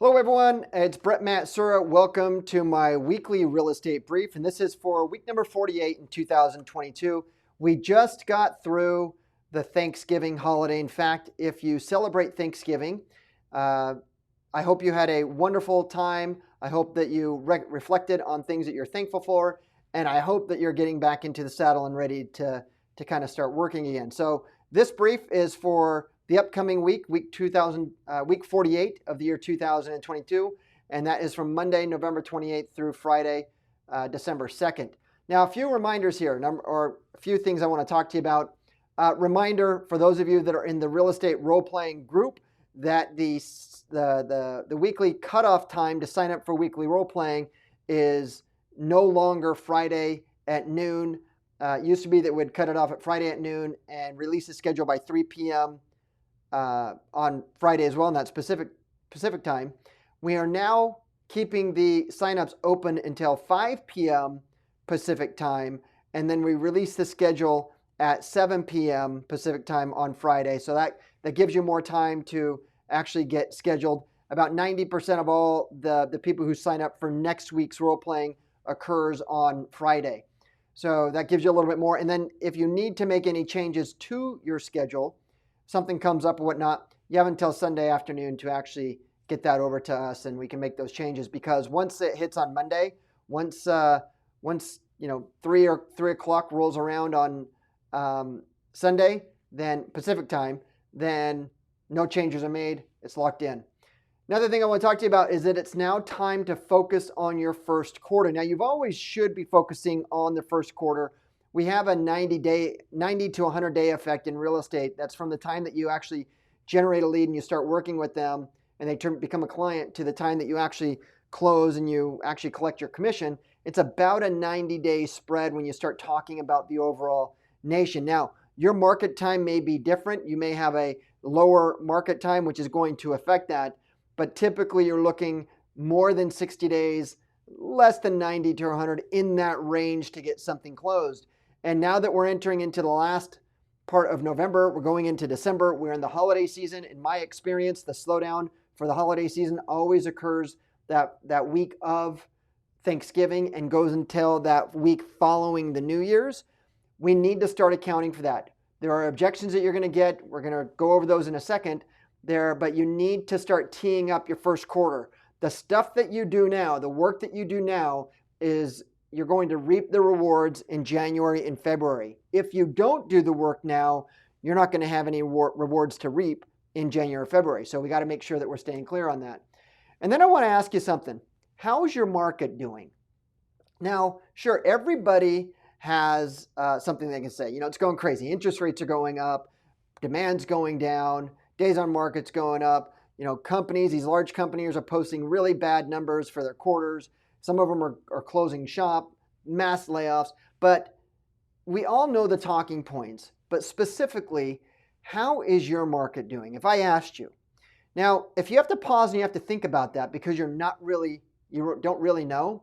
Hello everyone, it's Brett Matsura. Welcome to my weekly real estate brief, and this is for week number 48 in 2022. We just got through the Thanksgiving holiday. In fact, if you celebrate Thanksgiving, I hope you had a wonderful time. I hope that you reflected on things that you're thankful for, and I hope that you're getting back into the saddle and ready to kind of start working again. So this brief is for the upcoming week, week 48 of the year 2022, and that is from Monday, November 28th through Friday, December 2nd. Now, a few reminders here, or a few things I want to talk to you about. Reminder for those of you that are in the real estate role-playing group that the weekly cutoff time to sign up for weekly role-playing is no longer Friday at noon. It used to be that we'd cut it off at Friday at noon and release the schedule by 3 p.m. On Friday as well, in that Pacific time. We are now keeping the signups open until 5 p.m. Pacific time, and then we release the schedule at 7 p.m. Pacific time on Friday. So that gives you more time to actually get scheduled. About 90% of all the people who sign up for next week's role playing occurs on Friday. So that gives you a little bit more. And then if you need to make any changes to your schedule, something comes up or whatnot, you have until Sunday afternoon to actually get that over to us, and we can make those changes. Because once it hits on Monday, once 3 o'clock rolls around on Sunday, then Pacific time, then no changes are made. It's locked in. Another thing I want to talk to you about is that it's now time to focus on your first quarter. Now, you've always should be focusing on the first quarter. We have a 90 to 100 day effect in real estate. That's from the time that you actually generate a lead and you start working with them and they become a client to the time that you actually close and you actually collect your commission. It's about a 90-day spread when you start talking about the overall nation. Now, your market time may be different. You may have a lower market time, which is going to affect that. But typically you're looking more than 60 days, less than 90 to 100, in that range to get something closed. And now that we're entering into the last part of November, we're going into December, we're in the holiday season. In my experience, the slowdown for the holiday season always occurs that week of Thanksgiving and goes until that week following the New Year's. We need to start accounting for that. There are objections that you're going to get. We're going to go over those in a second there, but you need to start teeing up your first quarter. The stuff that you do now, the work that you do now, is you're going to reap the rewards in January and February. If you don't do the work now, you're not going to have any rewards to reap in January or February. So we got to make sure that we're staying clear on that. And then I want to ask you something. How's your market doing? Now, sure, everybody has something they can say. You know, it's going crazy. Interest rates are going up. Demand's going down. Days on market's going up. You know, these large companies are posting really bad numbers for their quarters. Some of them are closing shop, mass layoffs, but we all know the talking points. But specifically, how is your market doing? If I asked you. Now, if you have to pause and you have to think about that because you don't really know,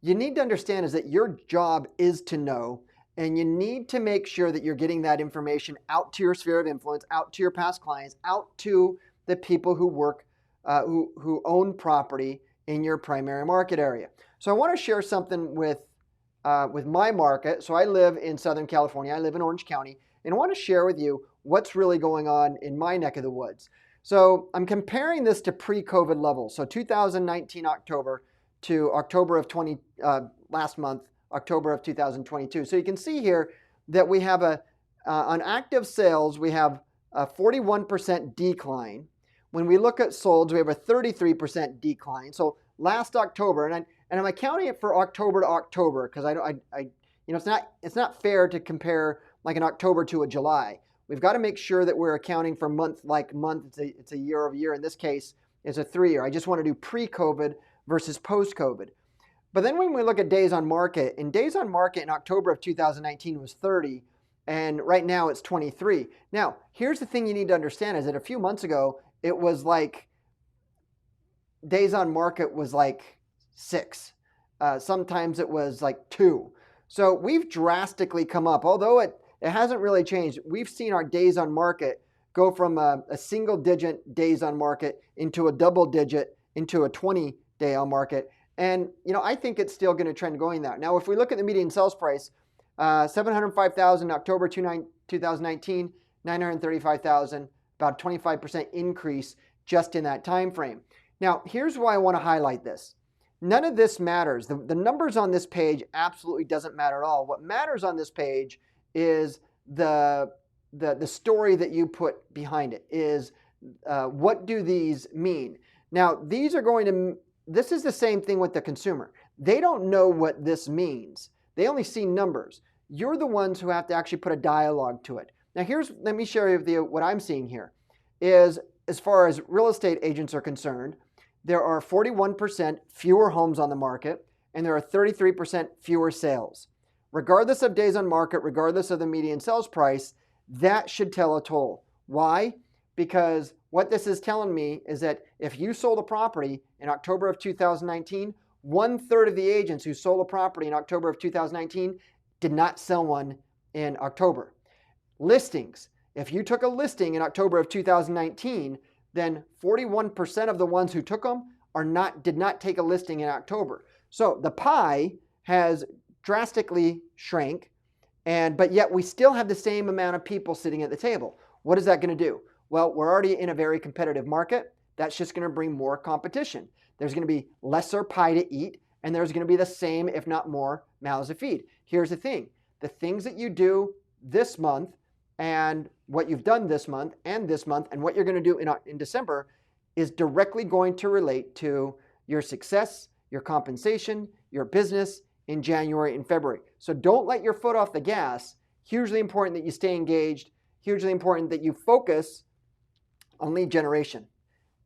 you need to understand is that your job is to know, and you need to make sure that you're getting that information out to your sphere of influence, out to your past clients, out to the people who work, who own property in your primary market area. So I want to share something with my market. So I live in Southern California. I live in Orange County, and I want to share with you what's really going on in my neck of the woods. So I'm comparing this to pre-COVID levels. So 2019 October to October of last month, October of 2022. So you can see here that we have on active sales, we have a 41% decline. When we look at solds, we have a 33% decline. So last October, and I'm accounting it for October to October because it's not fair to compare like an October to a July. We've got to make sure that we're accounting for month like month. It's a year over year. In this case, it's a 3-year. I just want to do pre-COVID versus post-COVID. But then when we look at days on market, days on market in October of 2019 was 30, and right now it's 23. Now, here's the thing you need to understand is that a few months ago, it was like days on market was like 6. Sometimes it was like 2. So we've drastically come up. Although it hasn't really changed, we've seen our days on market go from a single digit days on market into a double digit into a 20-day on market. And I think it's still going to trend going there. Now, if we look at the median sales price, 705,000 October 2019, 935,000, about 25% increase just in that time frame. Now, here's why I want to highlight this. None of this matters. The numbers on this page absolutely doesn't matter at all. What matters on this page is the story that you put behind it. Is what do these mean? Now, this is the same thing with the consumer. They don't know what this means. They only see numbers. You're the ones who have to actually put a dialogue to it. Now, let me share with you what I'm seeing here. Is as far as real estate agents are concerned, there are 41% fewer homes on the market, and there are 33% fewer sales. Regardless of days on market, regardless of the median sales price, that should tell a toll. Why? Because what this is telling me is that if you sold a property in October of 2019, 1/3 of the agents who sold a property in October of 2019 did not sell one in October. Listings. If you took a listing in October of 2019, then 41% of the ones who took them did not take a listing in October. So the pie has drastically shrank, but yet we still have the same amount of people sitting at the table. What is that going to do? Well, we're already in a very competitive market. That's just going to bring more competition. There's going to be lesser pie to eat, and there's going to be the same, if not more, mouths to feed. Here's the thing. The things that you do this month and what you've done this month and what you're going to do in December is directly going to relate to your success, your compensation, your business in January and February. So don't let your foot off the gas. Hugely important that you stay engaged. Hugely important that you focus on lead generation.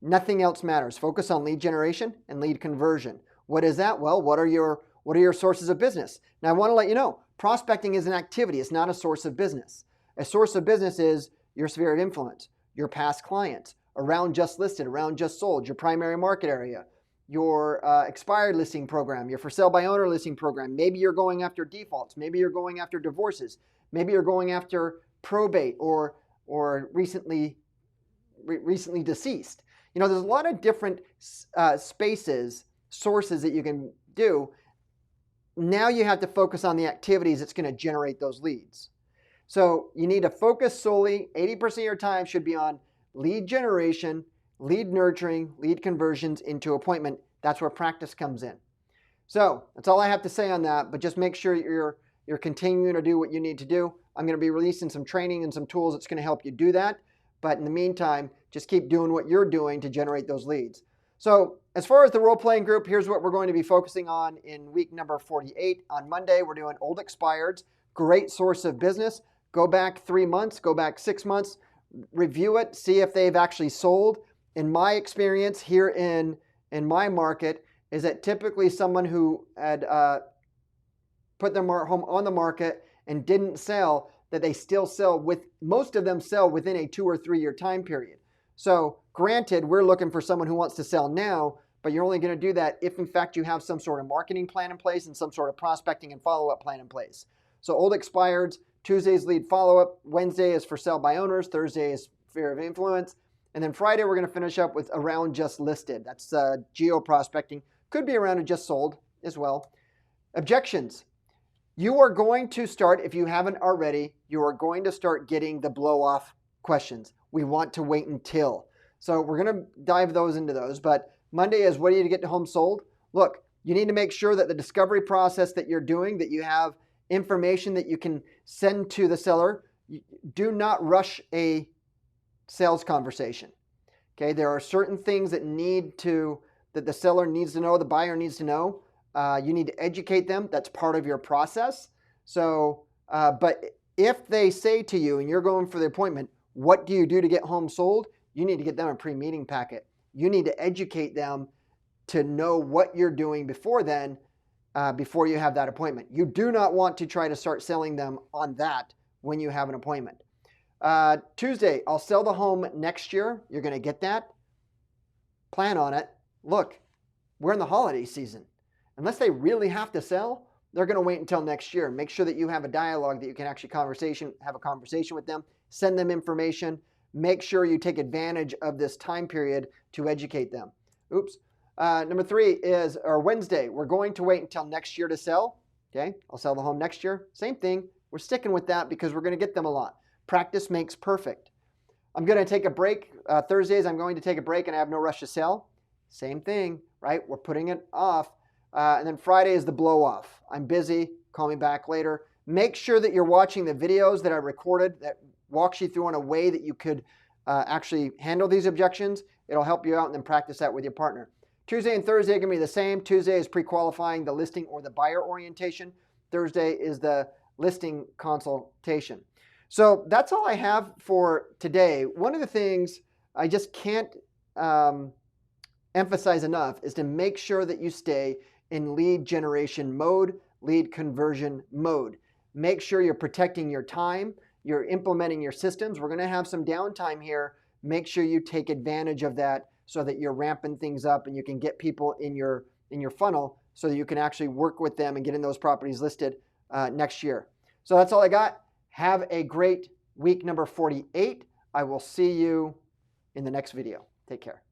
Nothing else matters. Focus on lead generation and lead conversion. What is that? Well, what are your sources of business? Now, I want to let you know, prospecting is an activity. It's not a source of business. A source of business is your sphere of influence, your past clients, around just listed, around just sold, your primary market area, your expired listing program, your for sale by owner listing program. Maybe you're going after defaults. Maybe you're going after divorces. Maybe you're going after probate or recently deceased. There's a lot of different sources that you can do. Now you have to focus on the activities that's going to generate those leads. So you need to focus solely, 80% of your time should be on lead generation, lead nurturing, lead conversions into appointment. That's where practice comes in. So that's all I have to say on that, but just make sure you're continuing to do what you need to do. I'm going to be releasing some training and some tools that's going to help you do that. But in the meantime, just keep doing what you're doing to generate those leads. So as far as the role-playing group, here's what we're going to be focusing on in week number 48. On Monday, we're doing old expireds, great source of business. Go back 3 months, go back 6 months, review it, see if they've actually sold. In my experience here in my market is that typically someone who had put their home on the market and didn't sell, that they still sell most of them sell within a 2 or 3 year time period. So granted, we're looking for someone who wants to sell now, but you're only going to do that if in fact you have some sort of marketing plan in place and some sort of prospecting and follow-up plan in place. So old expireds, Tuesday's lead follow-up, Wednesday is for sale by owners, Thursday is sphere of influence, and then Friday we're going to finish up with around just listed. That's geo prospecting. Could be around just sold as well. Objections. You are going to start, if you haven't already, you are going to start getting the blow-off questions. We want to wait until. So we're going to dive into those. But Monday is, what do you to get the home sold? Look, you need to make sure that the discovery process that you're doing, that you have information that you can send to the seller. Do not rush a sales conversation. Okay, there are certain things that the seller needs to know, the buyer needs to know. You need to educate them. That's part of your process. So, but if they say to you and you're going for the appointment, what do you do to get home sold? You need to get them a pre-meeting packet. You need to educate them to know what you're doing before then, before you have that appointment. You do not want to try to start selling them on that when you have an appointment. Tuesday, I'll sell the home next year. You're going to get that. Plan on it. Look, we're in the holiday season. Unless they really have to sell, they're going to wait until next year. Make sure that you have a dialogue that you can actually have a conversation with them, send them information, make sure you take advantage of this time period to educate them. Oops. Number 3 is, or Wednesday, we're going to wait until next year to sell. Okay, I'll sell the home next year. Same thing. We're sticking with that because we're going to get them a lot. Practice makes perfect. I'm going to take a break. Thursdays, I'm going to take a break and I have no rush to sell. Same thing, right? We're putting it off. And then Friday is the blow off. I'm busy. Call me back later. Make sure that you're watching the videos that I recorded that walks you through in a way that you could actually handle these objections. It'll help you out, and then practice that with your partner. Tuesday and Thursday are going to be the same. Tuesday is pre-qualifying the listing or the buyer orientation. Thursday is the listing consultation. So that's all I have for today. One of the things I just can't emphasize enough is to make sure that you stay in lead generation mode, lead conversion mode. Make sure you're protecting your time, you're implementing your systems. We're going to have some downtime here. Make sure you take advantage of that so that you're ramping things up and you can get people in your funnel so that you can actually work with them and get in those properties listed next year. So that's all I got. Have a great week number 48. I will see you in the next video. Take care.